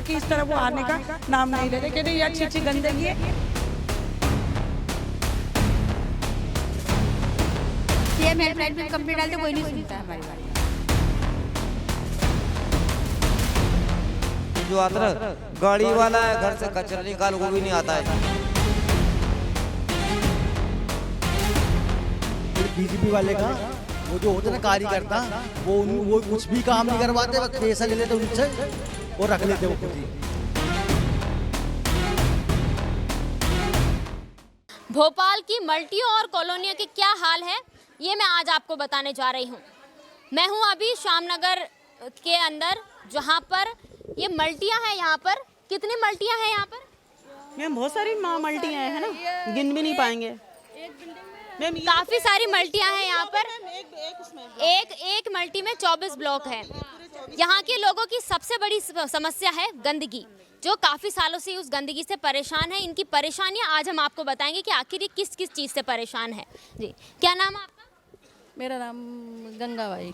बाकी इस तरह वो आने का नाम नहीं लेते, कहते ये अच्छी अच्छी गंदगी है। सीएम हेल्पलाइन पे कंप्लेंट डालते कोई नहीं सुनता है हमारी बात। जो आता है गाड़ी वाला है, घर से कचरा निकाल वो भी नहीं आता है। बीजेपी वाले का वो जो होते ना कार्यकर्ता, वो कुछ भी काम नहीं करवाते, बस पैसा ले लेते उनसे और रख लेते वो खुद ही। भोपाल की मल्टियों और कॉलोनियों के क्या हाल है ये मैं आज आपको बताने जा रही हूँ। मैं हूँ अभी श्यामनगर के अंदर, जहाँ पर ये मल्टियाँ हैं। यहाँ पर कितनी मल्टियाँ हैं यहाँ पर? मैम बहुत सारी मल्टियाँ हैं ना, गिन भी नहीं पाएंगे। मैम काफी सारी मल्टियाँ हैं यहाँ पर। एक मल्टी में 24 ब्लॉक है। यहाँ के लोगों की सबसे बड़ी समस्या है गंदगी, जो काफी सालों से उस गंदगी से परेशान है। इनकी परेशानियाँ आज हम आपको बताएंगे कि आखिर ये किस किस चीज से परेशान है। जी, क्या नाम है आपका? मेरा नाम गंगाबाई।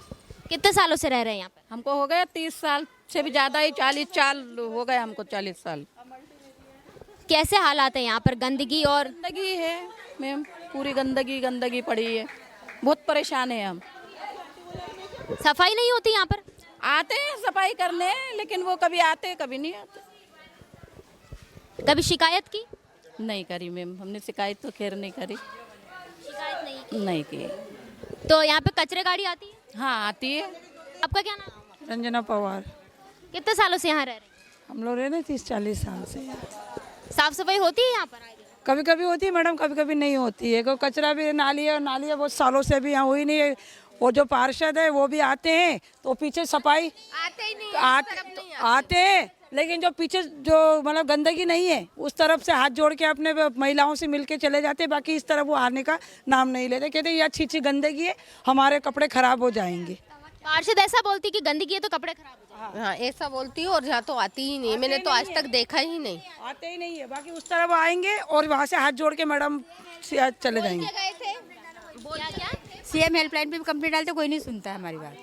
कितने सालों से रह रहे हैं यहाँ पर? हमको हो गया 30 साल से भी ज़्यादा ही, 40 साल हो गए हमको, 40 साल। कैसे हालात है यहाँ पर गंदगी और? गंदगी है मैम, पूरी गंदगी पड़ी है, बहुत परेशान है हम। सफाई नहीं होती यहाँ पर? आते हैं सफाई करने, लेकिन वो कभी आते कभी नहीं आते। कभी शिकायत की? नहीं करी मैम, हमने शिकायत तो खैर नहीं करी। शिकायत नहीं की। तो यहाँ पे कचरे गाड़ी आती है? हाँ आती है। आपका क्या नाम है? रंजना पवार। कितने सालों से यहाँ रह रहे हैं? हम लोग रहे ना 30-40 साल से। साफ सफाई होती है यहाँ पर? कभी कभी होती है मैडम, कभी कभी नहीं होती है। कोई कचरा भी नाली है, और नाली है बहुत सालों से भी यहाँ हुई नहीं है। वो जो पार्षद है वो भी आते हैं तो पीछे सफाई आते ही नहीं, आते हैं, लेकिन जो पीछे जो मतलब गंदगी नहीं है उस तरफ से हाथ जोड़ के अपने महिलाओं से मिलके चले जाते हैं। बाकी इस तरफ वो आने का नाम नहीं लेते, कहते ये अच्छी अच्छी गंदगी है, हमारे कपड़े खराब हो जाएंगे। पार्षद ऐसा बोलती कि गंदगी है तो कपड़े खराब हो जाएंगे। हाँ ऐसा बोलती हूँ, और यहाँ तो आती ही नहीं, मैंने तो आज तक देखा ही नहीं। आते ही नहीं है। बाकी उस तरफ आएंगे और वहाँ से हाथ जोड़ के मैडम चले जाएंगे। क्या सीएम हेल्पलाइन पे कंप्लेंट डालते कोई नहीं सुनता है हमारी बात।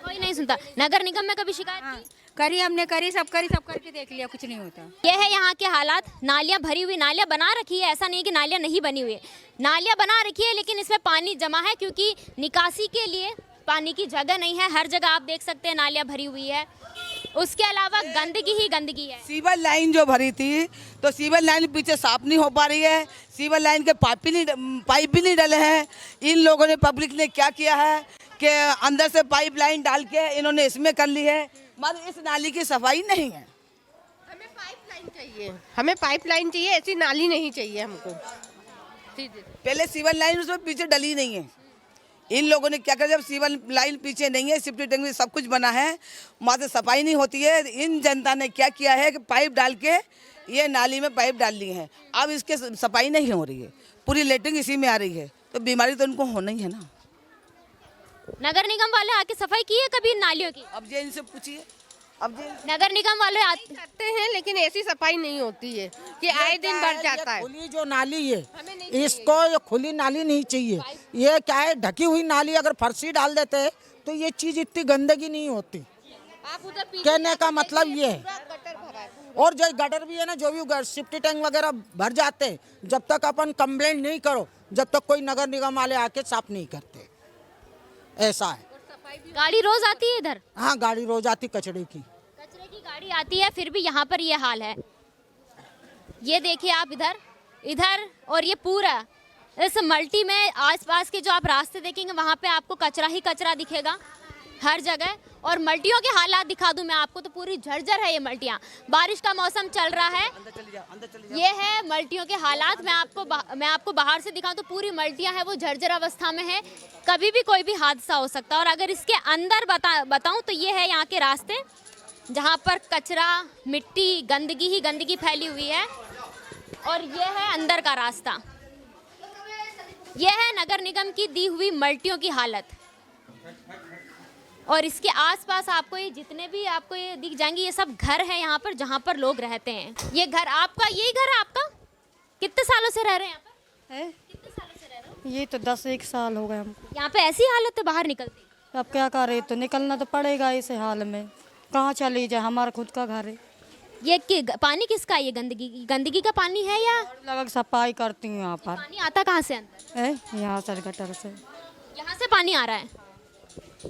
कोई नहीं सुनता? नगर निगम में कभी शिकायत की? करी हमने, करी सब करके देख लिया, कुछ नहीं होता। ये है यहाँ के हालात। नालियाँ भरी हुई, नालियाँ बना रखी है, ऐसा नहीं कि नालियाँ नहीं बनी हुई है। नालियाँ बना रखी है लेकिन इसमें पानी जमा है, क्योंकि निकासी के लिए पानी की जगह नहीं है। हर जगह आप देख सकते हैं नालियाँ भरी हुई है। उसके अलावा गंदगी ही गंदगी है। सीवर लाइन जो भरी थी तो सीवर लाइन पीछे साफ नहीं हो पा रही है। सीवर लाइन के पाइप भी नहीं डले हैं। इन लोगों ने, पब्लिक ने क्या किया है कि अंदर से पाइप लाइन डाल के इन्होंने इसमें कर ली है, मगर इस नाली की सफाई नहीं है। हमें पाइपलाइन चाहिए, हमें पाइपलाइन चाहिए, ऐसी नाली नहीं चाहिए हमको। पहले सीवर लाइन उसमें पीछे डली नहीं है। इन लोगों ने क्या किया, जब सीवर लाइन पीछे नहीं है, सिप्टी टैंक में सब कुछ बना है, वहाँ से सफाई नहीं होती है। इन जनता ने क्या किया है कि पाइप डाल के ये नाली में पाइप डाल ली है। अब इसके सफाई नहीं हो रही है, पूरी लेटरिंग इसी में आ रही है, तो बीमारी तो उनको होना ही है ना। नगर निगम वाले आके सफाई की है कभी नालियों की? अब ये इनसे पूछिए। अब ये नगर निगम वाले करते हैं लेकिन ऐसी सफाई नहीं होती है कि आए दिन बढ़ जाता है। खुली जो नाली है इसको, ये खुली नाली नहीं चाहिए। ये क्या है, ढकी हुई नाली अगर फर्शी डाल देते हैं तो ये चीज इतनी गंदगी नहीं होती। आप उधर कहने का मतलब ये है। और जो गटर भी है ना, जो भी सिप्टी टैंक वगैरह भर जाते हैं, जब तक अपन कंप्लेंट नहीं करो, जब तक कोई नगर निगम वाले आके साफ नहीं करते। ऐसा है। गाड़ी रोज आती है इधर? हाँ गाड़ी रोज आती, कचरे की गाड़ी आती है, फिर भी यहाँ पर ये हाल है। ये देखिए आप इधर और ये पूरा इस मल्टी में आसपास के जो आप रास्ते देखेंगे वहाँ पे आपको कचरा ही कचरा दिखेगा हर जगह। और मल्टियों के हालात दिखा दूं मैं आपको तो पूरी झरझर है ये मल्टियाँ। बारिश का मौसम चल रहा है, ये है मल्टियों के हालात। मैं आपको बाहर से दिखाऊं तो पूरी मल्टियाँ हैं वो झरझर अवस्था में है। कभी भी कोई भी हादसा हो सकता है। और अगर इसके अंदर बताऊं तो ये है यहाँ के रास्ते, जहाँ पर कचरा, मिट्टी, गंदगी ही गंदगी फैली हुई है। और ये है अंदर का रास्ता। ये है नगर निगम की दी हुई मल्टियों की हालत। और इसके आसपास आपको ये जितने भी आपको ये दिख जाएंगे, ये सब घर है यहाँ पर जहाँ पर लोग रहते हैं। ये घर आपका, यही घर है आपका? कितने सालों से रह रहे हैं यहाँ पर? है? कितने सालों से रह रहे हो? ये तो 10-1 साल हो गए हमको। यहाँ पे ऐसी हालत है बाहर निकलती? अब क्या करे, तो निकलना तो पड़ेगा इस हाल में। कहाँ चली जाए, हमारा खुद का घर है। पानी किसका है? ये गंदगी का पानी है या लगभग सफाई करती हूँ यहाँ पर पानी आता कहाँ से अंदर? है यहाँ से गटर से यहाँ से पानी आ रहा है।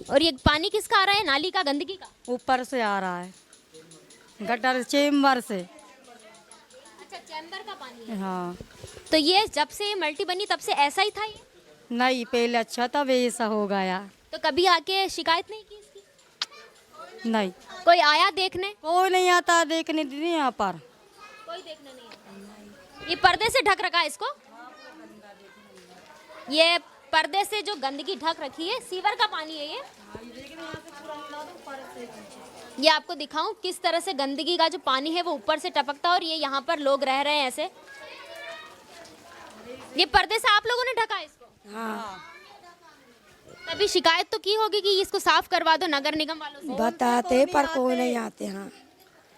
और ये पानी किसका आ रहा है? नाली का, गंदगी का? ऊपर से आ रहा है, गटर चेम्बर से। अच्छा, चैम्बर का पानी है। हाँ तो ये जब से मल्टी बनी तब से ऐसा ही था ये? नहीं, पहले अच्छा था, वे ऐसा हो गया। तो कभी आके शिकायत नहीं की इसकी? नहीं, कोई आया देखने? कोई नहीं आता देखने दीदी यहाँ पर। कोई देखने नहीं आता। ये पर्दे से ढक रखा है इसको? ये पर्दे से जो गंदगी ढक रखी है, सीवर का पानी है ये। ये आपको दिखाऊं किस तरह से गंदगी का जो पानी है वो ऊपर से टपकता है और ये यहाँ पर लोग रह रहे हैं ऐसे। ये पर्दे से आप लोगों ने ढका है इसको? हाँ, कभी शिकायत तो की होगी कि इसको साफ करवा दो नगर निगम वालों से? बताते पर कोई नहीं आते। हाँ,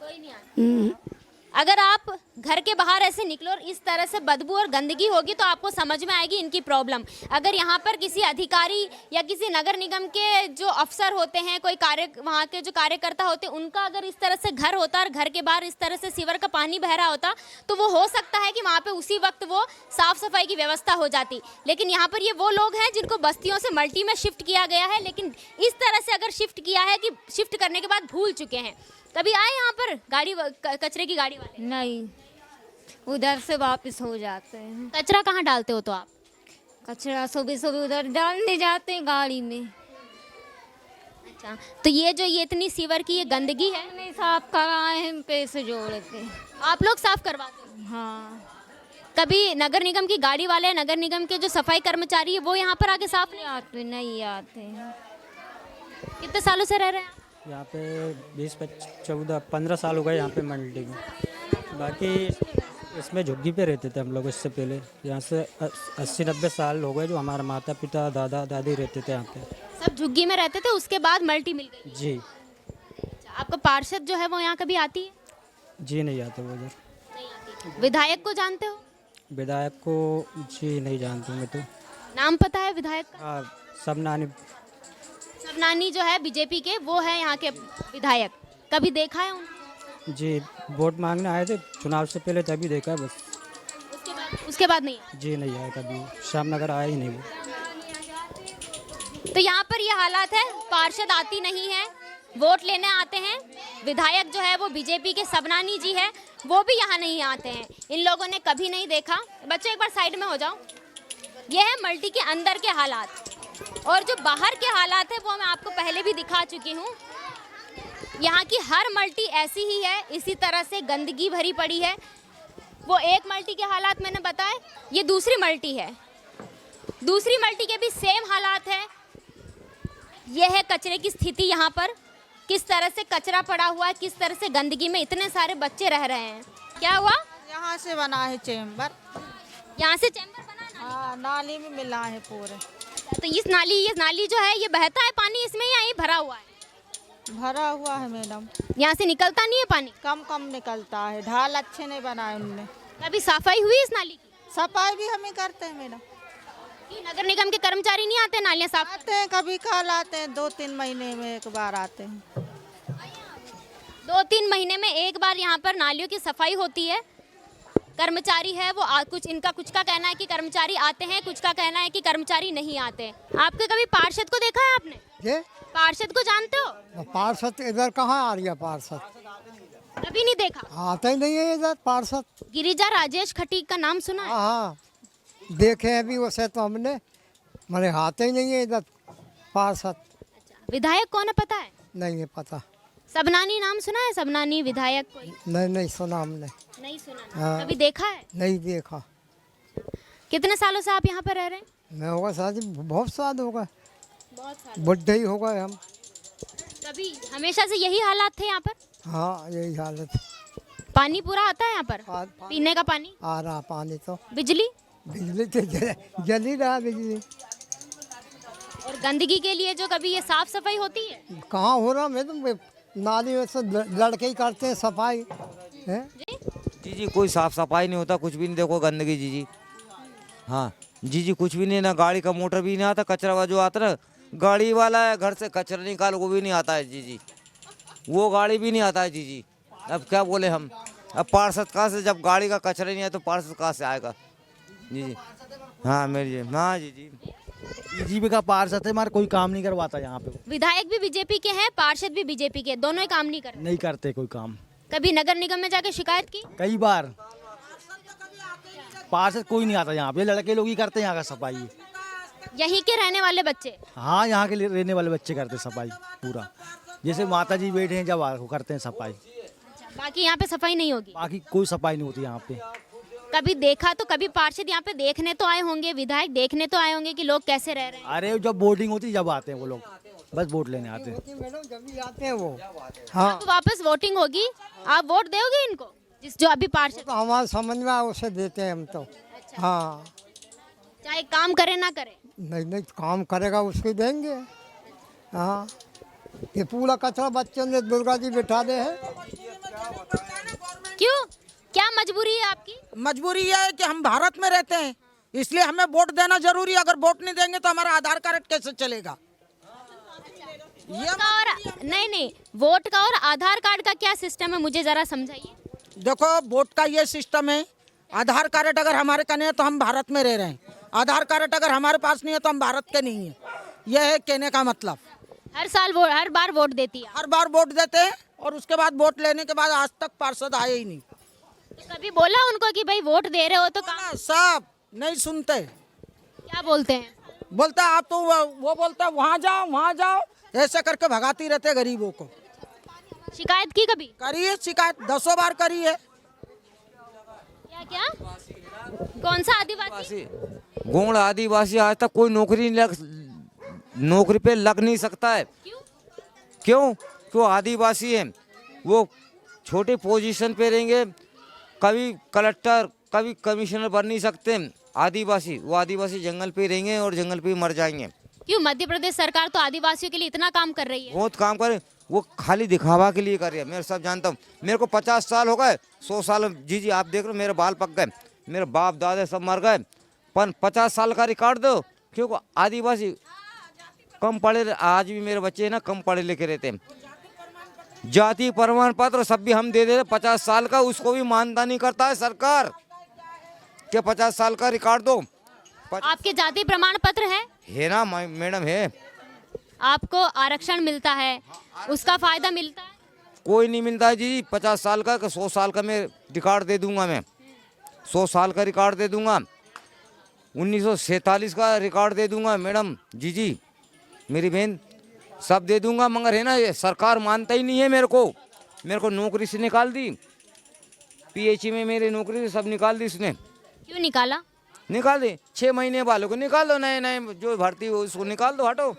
कोई नहीं आता। अगर आप घर के बाहर ऐसे निकलो और इस तरह से बदबू और गंदगी होगी तो आपको समझ में आएगी इनकी प्रॉब्लम। अगर यहाँ पर किसी अधिकारी या किसी नगर निगम के जो अफसर होते हैं, कोई वहाँ के जो कार्यकर्ता होते हैं, उनका अगर इस तरह से घर होता और घर के बाहर इस तरह से सीवर का पानी बह रहा होता तो वो हो सकता है कि वहाँ पे उसी वक्त वो साफ सफाई की व्यवस्था हो जाती। लेकिन यहाँ पर ये वो लोग हैं जिनको बस्तियों से मल्टी में शिफ्ट किया गया है, लेकिन इस तरह से अगर शिफ्ट किया है कि शिफ्ट करने के बाद भूल चुके हैं। कभी आए यहाँ पर गाड़ी कचरे की गाड़ी वाले? नहीं, उधर से वापस हो जाते हैं। कचरा कहाँ डालते हो तो आप? कचरा सुबह सुबह उधर डालने जाते हैं गाड़ी में। अच्छा, तो ये इतनी सीवर की ये गंदगी है, नहीं साफ कराए हैं, पैसे जोड़ के। आप लोग साफ करवाते हो? हाँ, कभी नगर निगम की गाड़ी वाले, नगर निगम के जो सफाई कर्मचारी है वो यहाँ पर आके साफ नहीं आते हैं। कितने सालों से रह रहे हैं? यहाँ पे 20, 14, 15 साल हो गए यहाँ पे मल्टी में। बाकी इसमें झुग्गी पे रहते थे हम लोग इससे पहले। यहाँ से 80-90 साल हो गए जो हमारे माता पिता दादा दादी रहते थे यहाँ पे। सब झुग्गी में रहते थे, उसके बाद मल्टी मिल गई? जी। अच्छा, आपका पार्षद जो है वो यहाँ कभी आती है? जी नहीं आते वो उधर। नहीं आती। विधायक को जानते हो? विधायक को जी नहीं जानता मैं तो। नाम पता है विधायक का? हाँ, सबनानी जो है बीजेपी के, वो है यहाँ के विधायक। कभी देखा है उनको? जी, वोट मांगने आए थे चुनाव से पहले, तभी देखा है बस। उसके बाद नहीं? जी नहीं आए कभी, श्यामनगर आए ही नहीं वो। तो यहाँ पर ये हालात है, पार्षद आती नहीं है, वोट लेने आते हैं। विधायक जो है वो बीजेपी के सबनानी जी है, वो भी यहाँ नहीं आते हैं। इन लोगों ने कभी नहीं देखा। बच्चों एक बार साइड में हो जाओ। ये है मल्टी के अंदर के हालात, और जो बाहर के हालात है वो मैं आपको पहले भी दिखा चुकी हूँ। यहाँ की हर मल्टी ऐसी ही है, इसी तरह से गंदगी भरी पड़ी है। वो एक मल्टी के हालात मैंने बताए, ये दूसरी मल्टी है। दूसरी मल्टी के भी सेम हालात है। यह है कचरे की स्थिति यहाँ पर, किस तरह से कचरा पड़ा हुआ है, किस तरह से गंदगी में इतने सारे बच्चे रह रहे हैं। क्या हुआ? यहाँ से बना है चेम्बर। यहाँ से चैम्बर बना है? हाँ, नाली में मिला है पूरे। तो ये नाली जो है ये बहता है पानी इसमें या ये भरा हुआ है? भरा हुआ है मैडम। यहाँ से निकलता नहीं है पानी? कम निकलता है, ढाल अच्छे नहीं बनाए उनने। कभी सफाई हुई इस नाली की? सफाई भी हमें करते हैं मैडम। ये नगर निगम के कर्मचारी नहीं आते नालियाँ साफ? आते हैं, कभी कल आते हैं, 2-3 महीने में एक बार आते हैं। 2-3 महीने में एक बार यहाँ पर नालियों की सफाई होती है। कर्मचारी है वो इनका कुछ का कहना है कि कर्मचारी आते हैं, कुछ का कहना है कि कर्मचारी नहीं आते। आपके कभी पार्षद को देखा है आपने? ये पार्षद को जानते हो? पार्षद इधर कहाँ आ रही है? पार्षद कभी नहीं देखा? आता ही नहीं है इधर पार्षद। गिरिजा राजेश खटीक का नाम सुना है? हाँ, देखे हैं भी उसे तो हमने, मेरे आते ही नहीं है इधर पार्षद। विधायक कौन है पता है? नहीं है पता। सबनानी नाम सुना है? सबनानी विधायक कोई? नहीं सुना हमने। नहीं सुना? हाँ। कभी देखा है? नहीं देखा। कितने सालों से आप यहाँ पर रह रहे हैं? मैं होगा शादी बहुत साल होगा, बहुत साल। बुढ़े ही हो गए हम। कभी हमेशा से यही हालात थे यहाँ पर? हाँ, यही हालत। पानी पूरा आता है यहाँ पर? पीने का पानी आ रहा पानी तो। बिजली तो जल ही रहा बिजली। और गंदगी के लिए जो कभी ये साफ सफाई होती है? कहाँ हो रहा? मैं तो नाली में से लड़के ही करते हैं सफाई है। जी कोई साफ सफाई नहीं होता, कुछ भी नहीं। देखो गंदगी जी। हाँ जी कुछ भी नहीं, ना गाड़ी का मोटर भी नहीं आता। कचरा का जो आता ना, गाड़ी वाला है घर से कचरा निकाल, वो भी नहीं आता है जी। वो गाड़ी भी नहीं आता है जी। अब क्या बोले हम, अब पार्षद कहाँ से, जब गाड़ी का कचरा नहीं है तो पार्षद कहाँ से आएगा। जी जी हाँ मेरी हाँ जी जी बीजेपी का पार्षद है, हमारा कोई काम नहीं करवाता यहाँ पे। विधायक भी बीजेपी के हैं, पार्षद भी बीजेपी के, दोनों ही काम नहीं करते। नहीं करते कोई काम। कभी नगर निगम में जाके शिकायत की? कई बार। पार्षद कोई नहीं आता यहाँ पे, लड़के लोग ही करते हैं यहाँ का सफाई। यहीं के रहने वाले बच्चे? हाँ, यहाँ के रहने वाले बच्चे करते हैं सफाई पूरा। जैसे माता जी बैठे हैं जब वो करते हैं सफाई। बाकी यहाँ पे सफाई नहीं होगी? बाकी कोई सफाई नहीं होती यहाँ पे। कभी देखा तो, कभी पार्षद यहाँ पे देखने तो आए होंगे, विधायक देखने तो आए होंगे कि लोग कैसे रह रहे हैं? अरे जब वोटिंग होती जब आते हैं वो लोग, बस वोट लेने आते हैं। मैडम जब भी आते हैं वो। हाँ तो वापस वोटिंग होगी, आप वोट दोगे इनको, जिस जो अभी पार्षद? तो हमारे समझ में आए उसे देते हैं हम तो। हाँ चाहे काम करे ना करे? नहीं नहीं, काम करेगा उसको देंगे। हाँ ये पूरा कचरा बच्चों ने दुर्गा जी बिठा दे है। क्यों, क्या मजबूरी है आपकी? मजबूरी यह है कि हम भारत में रहते हैं, इसलिए हमें वोट देना जरूरी है। अगर वोट नहीं देंगे तो हमारा आधार कार्ड कैसे चलेगा? और नहीं, वोट का और आधार कार्ड का क्या सिस्टम है, मुझे जरा समझाइए। देखो, वोट का ये सिस्टम है, आधार कार्ड अगर हमारे का नहीं है तो हम भारत में रह रहे हैं, आधार कार्ड अगर हमारे पास नहीं है तो हम भारत के नहीं है। यह है कहने का मतलब। हर बार वोट देती है? हर बार वोट देते हैं और उसके बाद वोट लेने के बाद आज तक पार्षद आए ही नहीं। तो कभी बोला उनको कि भाई वोट दे रहे हो तो काम? सब नहीं सुनते। क्या बोलते हैं? बोलता आप तो वो बोलता वहाँ जाओ, ऐसे करके भगाती रहते गरीबों को। शिकायत की कभी? करी है शिकायत, 10 बार करी है। क्या कौन सा आदिवासी? गौड़ आदिवासी आज तक कोई नौकरी पे लग नहीं सकता है। क्यों आदिवासी है, वो छोटे पोजीशन पे रहेंगे, कभी कलेक्टर कभी कमिश्नर बन नहीं सकते। वो आदिवासी जंगल पे रहेंगे और जंगल पे मर जाएंगे। क्यों, मध्य प्रदेश सरकार तो आदिवासियों के लिए इतना काम कर रही है। बहुत काम करे, वो खाली दिखावा के लिए कर रही है। मैं सब जानता हूँ, मेरे को 50 साल हो गए, 100 साल। जी आप देख लो मेरे बाल पक गए, मेरे बाप दादा सब मर गए, पर 50 साल का रिकॉर्ड दो। क्योंकि आदिवासी कम पढ़े, आज भी मेरे बच्चे ना कम पढ़े लिखे रहते हैं। जाति प्रमाण पत्र सब भी हम दे देते 50 साल का, उसको भी मानता नहीं करता है सरकार कि 50 साल का रिकॉर्ड दो। आपके जाति प्रमाण पत्र है ना मैडम? है। आपको आरक्षण मिलता है, उसका फायदा मिलता है? कोई नहीं मिलता है जी। 50 साल का 100 साल का मैं रिकॉर्ड दे दूंगा, मैं 100 साल का रिकॉर्ड दे दूंगा, 1947 का रिकॉर्ड दे दूंगा मैडम। जी मेरी बहन सब दे दूंगा, मगर है ना ये सरकार मानता ही नहीं है मेरे को नौकरी से निकाल दी। पीएचई में मेरी नौकरी से सब निकाल दी इसने। क्यों निकाला? निकाल दे, 6 महीने वालों को निकाल दो, नए जो भर्ती हो उसको निकाल दो, हटो।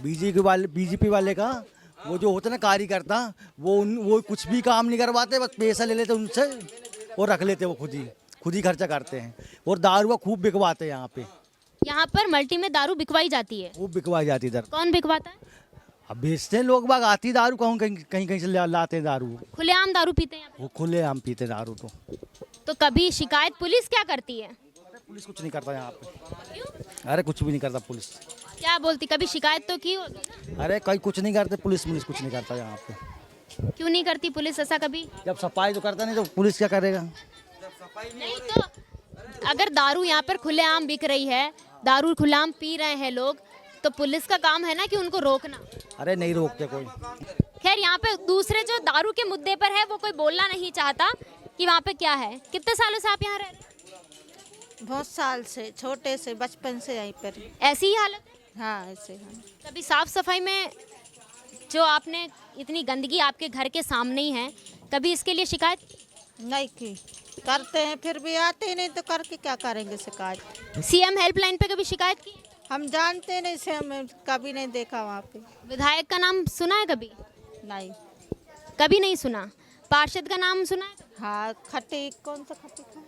बीजेपी वाले का वो जो होता है ना कार्यकर्ता, वो कुछ भी काम नहीं करवाते, बस पैसा ले लेते उनसे और रख लेते, वो खुद ही खर्चा करते हैं। और दारू खूब बिकवाते हैं यहाँ पे। यहाँ पर मल्टी में दारू बिकवाई जाती है? खूब बिकवाई जाती है इधर। कौन बिकवाता है? अब बेचते हैं लोग बाग, आती दारू कहीं से लाते हैं दारू। खुलेआम दारू पीते हैं? वो खुलेआम पीते दारू। तो कभी शिकायत पुलिस क्या करती है? पुलिस कुछ नहीं करता यहाँ पे। अरे कुछ भी नहीं करता पुलिस। क्या बोलती, कभी शिकायत तो की होगी? अरे कहीं कुछ नहीं करते, पुलिस कुछ नहीं करता यहाँ पे। क्यों नहीं करती पुलिस ऐसा कभी? जब सफाई तो करता नहीं तो पुलिस क्या करेगा? नहीं तो अगर दारू यहाँ पर खुलेआम बिक रही है, दारू खुलेआम पी रहे हैं लोग, तो पुलिस का काम है ना कि उनको रोकना। अरे नहीं रोकते कोई। खैर, यहाँ पे दूसरे जो दारू के मुद्दे पर है वो कोई बोलना नहीं चाहता कि वहाँ पे क्या है। कितने सालों से आप यहाँ रह रहे हैं? बहुत साल से, छोटे से, बचपन से यहीं पर। ऐसी ही हालत है? हाँ ऐसे। कभी साफ सफाई में जो आपने इतनी गंदगी आपके घर के सामने ही है, कभी इसके लिए शिकायत नहीं की? करते हैं फिर भी आते ही नहीं, तो करके क्या करेंगे शिकायत? सीएम हेल्पलाइन पे कभी शिकायत की? हम जानते नहीं से, हमें कभी नहीं देखा वहाँ पे। विधायक का नाम सुना है कभी? नहीं, कभी नहीं सुना। पार्षद का नाम सुना है? हाँ, खटी, कौन सा खटी था?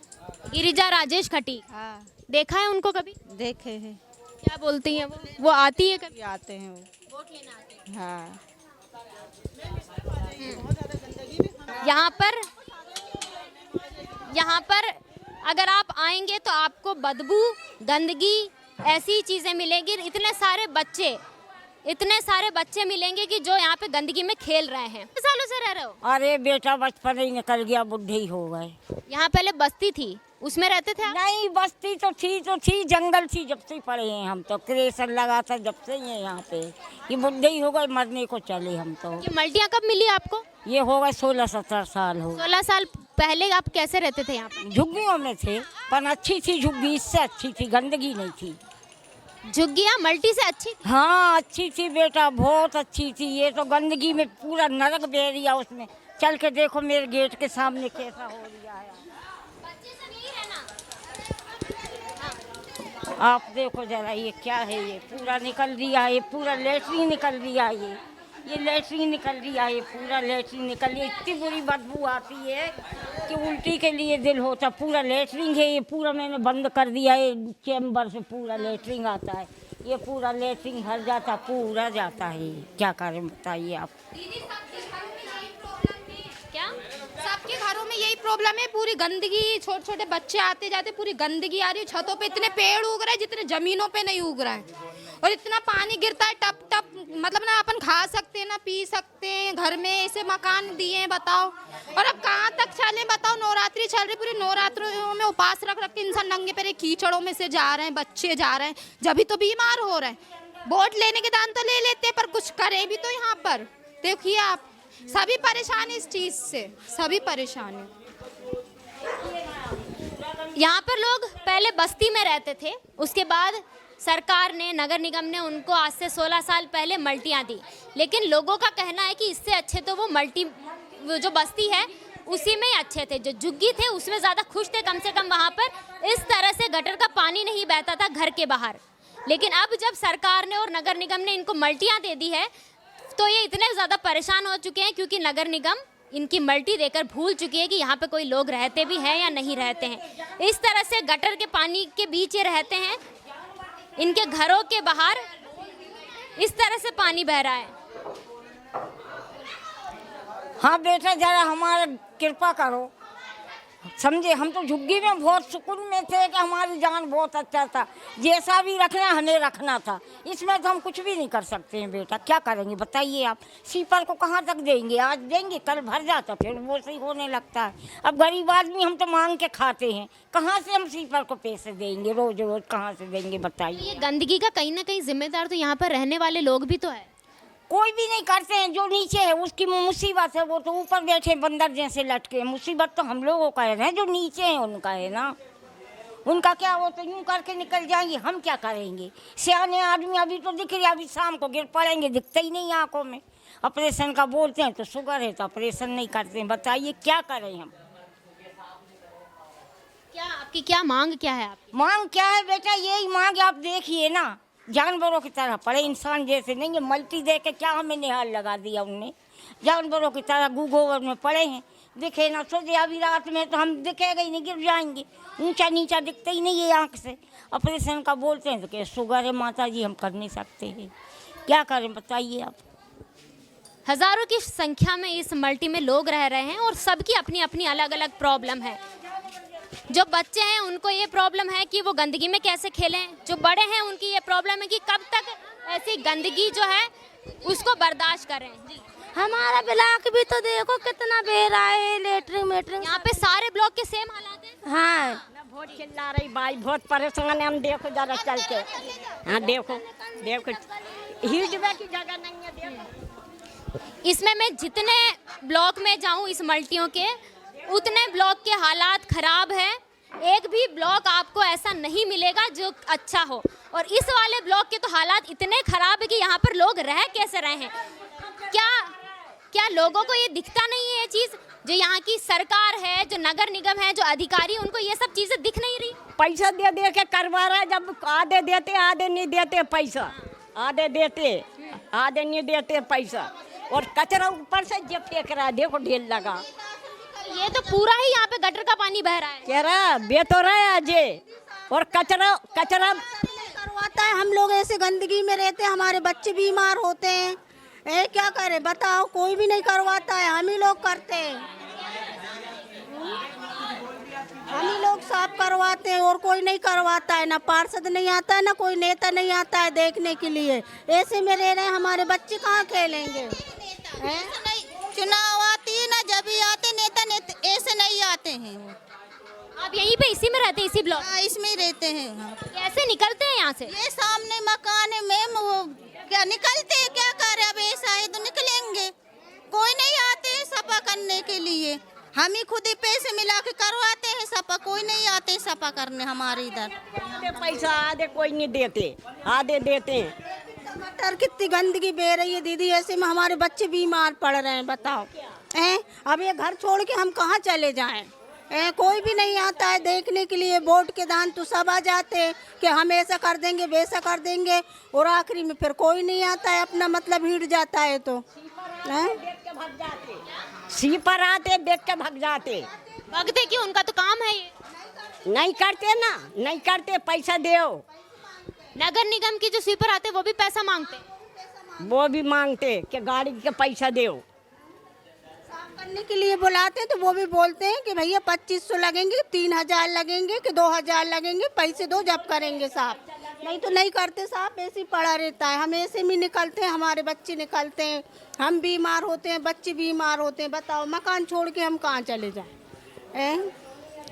गिरिजा राजेश खटी। हाँ, देखा है उनको कभी? देखे हैं। क्या बोलती हैं वो आती है कभी? आते हैं वो, वोट लेना आते हैं। हाँ। यहाँ पर अगर आप आएंगे तो आपको बदबू, गंदगी, ऐसी चीज़ें मिलेंगी। इतने सारे बच्चे मिलेंगे कि जो यहाँ पे गंदगी में खेल रहे हैं। सालों सालों से रह रहे हो? अरे बेटा बचपन ही निकल गया, बुढ़े ही हो गए। यहाँ पहले बस्ती थी, उसमें रहते थे आप? नहीं, बस्ती तो थी, जंगल थी, जब से पड़े हैं हम तो। क्रेशर लगा था जब से ही है यहाँ पे। ये बुढ़े ही हो गए, मरने को चले हम तो। ये मल्टियाँ कब मिली आपको? ये हो गए 16-17 साल हो। 16 साल पहले आप कैसे रहते थे यहाँ पे? झुग्गियों में थे, पर अच्छी थी झुग्गी, इससे अच्छी थी, गंदगी नहीं थी। झुग्गियाँ मल्टी से अच्छी थी? हाँ अच्छी थी बेटा, बहुत अच्छी थी। ये तो गंदगी में पूरा नरक बह रिया उसमें। चल के देखो मेरे गेट के सामने कैसा हो रिया है। आप देखो जरा, ये क्या है, ये पूरा निकल रिया है, ये पूरा लेटरिन निकल रिया है, ये लेटरिन निकल रिया है, पूरा लेटरिन निकल रही है। इतनी बुरी बदबू आती है कि उल्टी के लिए दिल होता। पूरा लेटरिन है, ये पूरा मैंने बंद कर दिया है, चैम्बर से पूरा लेटरिन आता है। ये पूरा लेटरिन भर जाता, पूरा जाता है। क्या करें बताइए आप। क्या सबके घरों में यही प्रॉब्लम है, पूरी गंदगी, छोटे छोटे बच्चे आते जाते, पूरी गंदगी आ रही है। छतों पे इतने पेड़ उग रहे हैं जितने जमीनों पे नहीं उग रहा है, और इतना पानी गिरता है टप टप। मतलब ना अपन खा सकते हैं ना पी सकते हैं, घर में ऐसे मकान दिए हैं, बताओ। और अब कहाँ तक चले बताओ। नवरात्रि चल रही, पूरी नवरात्रों में उपास रख रख के इंसान नंगे पैर कीचड़ों में से जा रहे हैं, बच्चे जा रहे हैं, जब तो बीमार हो रहे हैं। वोट लेने के दान तो ले लेते हैं, पर कुछ करे भी तो यहाँ पर देखिए आप। सभी परेशान है इस चीज से, सभी परेशान है। यहाँ पर लोग पहले बस्ती में रहते थे, उसके बाद सरकार ने, नगर निगम ने उनको आज से 16 साल पहले मल्टियाँ दी। लेकिन लोगों का कहना है कि इससे अच्छे तो वो जो बस्ती है उसी में ही अच्छे थे। जो झुग्गी थे उसमें ज़्यादा खुश थे, कम से कम वहाँ पर इस तरह से गटर का पानी नहीं बहता था घर के बाहर। लेकिन अब जब सरकार ने और नगर निगम ने इनको मल्टियाँ दे दी है तो ये इतने ज़्यादा परेशान हो चुके हैं, क्योंकि नगर निगम इनकी मल्टी देकर भूल चुकी है कि यहाँ पे कोई लोग रहते भी हैं या नहीं रहते हैं। इस तरह से गटर के पानी के बीच ये रहते हैं, इनके घरों के बाहर इस तरह से पानी बह रहा है। हाँ बेटा जरा हमारा कृपा करो, समझे। हम तो झुग्गी में बहुत सुकून में थे कि हमारी जान बहुत अच्छा था, जैसा भी रखना हमें रखना था। इसमें तो हम कुछ भी नहीं कर सकते हैं बेटा, क्या करेंगे बताइए आप। सीपर को कहाँ तक देंगे, आज देंगे कल भर जाता, फिर वो सही होने लगता है। अब गरीब आदमी हम तो मांग के खाते हैं, कहाँ से हम सीपर को पैसे देंगे, रोज रोज कहाँ से देंगे बताइए। ये गंदगी का कहीं ना कहीं जिम्मेदार तो यहाँ पर रहने वाले लोग भी तो है। कोई भी नहीं करते हैं, जो नीचे है उसकी मुसीबत है, वो तो ऊपर बैठे बंदर जैसे लटके। मुसीबत तो हम लोगों का है ना, जो नीचे है उनका है ना। उनका क्या, वो तो यूं करके निकल जाएंगे, हम क्या करेंगे। सियाने आदमी अभी तो दिख रहे, अभी शाम को गिर पड़ेंगे, दिखते ही नहीं आंखों में। ऑपरेशन का बोलते हैं तो शुगर है तो ऑपरेशन नहीं करते हैं, बताइए क्या करें हम। क्या आपकी क्या मांग क्या है? आपकी मांग क्या है बेटा, यही मांग आप देखिए ना, जानवरों की तरह पड़े, इंसान जैसे नहीं है। मल्टी दे के क्या हमें निहाल लगा दिया उनने, जानवरों की तरह गोबर में पड़े हैं। दिखे ना सोचे, अभी रात में तो हम दिखेगा ही नहीं, गिर जाएंगे, ऊंचा नीचा दिखते ही नहीं है आँख से। ऑपरेशन का बोलते हैं तो क्या शुगर है माता जी, हम कर नहीं सकते हैं, क्या करें बताइए आप। हजारों की संख्या में इस मल्टी में लोग रह रहे हैं और सबकी अपनी अपनी अलग अलग प्रॉब्लम है। जो बच्चे हैं उनको ये प्रॉब्लम है कि वो गंदगी में कैसे खेलें, जो बड़े हैं उनकी ये प्रॉब्लम है कि कब तक ऐसी गंदगी जो है उसको बर्दाश्त करें। जी हमारा ब्लॉक भी तो देखो कितना बह रहा है, लेटरिन मेटरिन। यहाँ पे सारे ब्लॉक के सेम हालात हैं। हाँ बहुत चिल्ला रही भाई, बहुत परेशान है हम, देखो जरा चल के। हाँ देखो देखो, हिजबे की जगह नहीं है, देखो। इसमें मैं जितने ब्लॉक में जाऊँ इस मल्टियों के, उतने ब्लॉक के हालात ख़राब हैं। एक भी ब्लॉक आपको ऐसा नहीं मिलेगा जो अच्छा हो, और इस वाले ब्लॉक के तो हालात इतने ख़राब है कि यहाँ पर लोग रह कैसे रहे हैं। क्या लोगों को ये दिखता नहीं है ये चीज़? जो यहाँ की सरकार है, जो नगर निगम है, जो अधिकारी, उनको ये सब चीज़ें दिख नहीं रही। पैसा दे दे के करवा रहा है, जब आधे देते आधे नहीं देते पैसा, आधे देते आधे नहीं देते पैसा, और कचरा ऊपर से जब फेंक रहा है, देखो ढेर लगा। ये तो पूरा ही यहाँ पे गटर का पानी बह रहा है। कह रहा बे तो रहा है अजय, और कचरा करवाता है। हम लोग ऐसे गंदगी में रहते हैं, हमारे बच्चे बीमार होते हैं, क्या करें बताओ। कोई भी नहीं करवाता है, हम ही लोग करते हैं, हम ही लोग साफ करवाते हैं, और कोई नहीं करवाता है। ना पार्षद नहीं आता है, ना कोई नेता नहीं आता है देखने के लिए। ऐसे में रह रहे हैं, हमारे बच्चे कहाँ खेलेंगे। चुनाव आती है ना, जब भी आते नेता ऐसे नहीं आते हैं। आप यहीं पे इसी में रहते हैं, इसी ब्लॉक? हाँ, इसमें ही रहते हैं। हाँ। कैसे निकलते हैं यहाँ से? ये सामने मकान है मैम, वो क्या निकलते हैं, क्या करे, अब ऐसा है तो निकलेंगे। कोई नहीं आते हैं सपा करने के लिए, हम ही खुद ही पैसे मिला के करवाते हैं सपा, कोई नहीं आते सपा करने हमारे इधर। पैसा आधे कोई नहीं देते, आधे देते हैं। टमाटर कितनी गंदगी बह रही है दीदी, ऐसे में हमारे बच्चे बीमार पड़ रहे हैं, बताओ हैं? अब ये घर छोड़ के हम कहाँ चले जाएं? कोई भी नहीं आता है देखने के लिए। वोट के दान तो सब आ जाते हैं कि हम ऐसा कर देंगे वैसा कर देंगे, और आखिरी में फिर कोई नहीं आता है, अपना मतलब हिट जाता है। तो सी पर आते देख के भाग जाते, भागते क्यों? उनका तो काम है ये। नहीं करते ना, नहीं करते, पैसा दो। नगर निगम की जो स्वीपर आते हैं वो भी पैसा मांगते हैं? वो भी मांगते कि गाड़ी के पैसा दो। करने के लिए बुलाते हैं तो वो भी बोलते हैं कि भैया 2500 लगेंगे, 3000 लगेंगे कि 2000 लगेंगे, पैसे दो जब करेंगे साहब। नहीं तो नहीं करते साहब, ऐसे ही पड़ा रहता है। हम ऐसे में निकलते हैं, हमारे बच्चे निकलते हैं, हम बीमार होते हैं, बच्चे बीमार होते हैं। बताओ मकान छोड़ के हम कहाँ चले जाएं?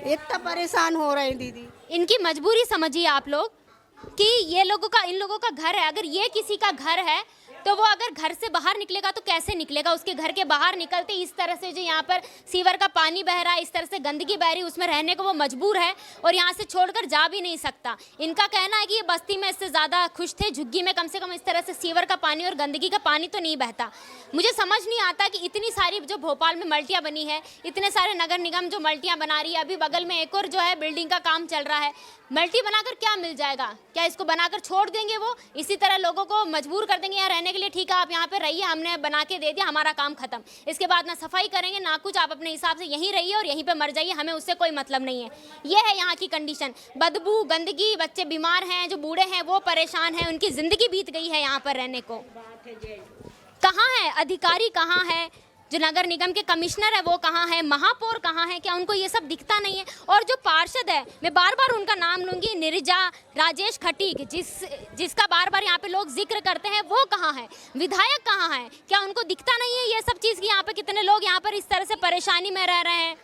इतना परेशान हो रहे हैं दीदी। इनकी मजबूरी समझिए आप लोग कि ये लोगों का, इन लोगों का घर है। अगर ये किसी का घर है तो वो अगर घर से बाहर निकलेगा तो कैसे निकलेगा? उसके घर के बाहर निकलते इस तरह से जो यहाँ पर सीवर का पानी बह रहा है, इस तरह से गंदगी बह रही है, उसमें रहने को वो मजबूर है और यहाँ से छोड़कर जा भी नहीं सकता। इनका कहना है कि ये बस्ती में इससे ज़्यादा खुश थे, झुग्गी में कम से कम इस तरह से सीवर का पानी और गंदगी का पानी तो नहीं बहता। मुझे समझ नहीं आता कि इतनी सारी जो भोपाल में मल्टियाँ बनी है, इतने सारे नगर निगम जो मल्टियाँ बना रही है, अभी बगल में एक और जो है बिल्डिंग का काम चल रहा है, मल्टी बनाकर क्या मिल जाएगा? क्या इसको बनाकर छोड़ देंगे? वो इसी तरह लोगों को मजबूर कर देंगे यहाँ रहने के लिए। ठीक है, आप यहाँ पे रहिए, हमने बना के दे दिया, हमारा काम खत्म। इसके बाद ना सफाई करेंगे ना कुछ, आप अपने हिसाब से यहीं रहिए और यहीं पे मर जाइए, हमें उससे कोई मतलब नहीं है। ये है यहाँ की कंडीशन। बदबू, गंदगी, बच्चे बीमार हैं, जो बूढ़े हैं वो परेशान हैं, उनकी ज़िंदगी बीत गई है यहाँ पर रहने को। कहाँ है अधिकारी? कहाँ है जो नगर निगम के कमिश्नर है? वो कहाँ है? महापौर कहाँ है? क्या उनको ये सब दिखता नहीं है? और जो पार्षद है, मैं बार बार उनका नाम लूंगी, नीरजा राजेश खटीक, जिसका बार बार यहाँ पे लोग जिक्र करते हैं, वो कहाँ है? विधायक कहाँ है? क्या उनको दिखता नहीं है ये सब चीज़ कि यहाँ पे कितने लोग यहाँ पर इस तरह से परेशानी में रह रहे हैं?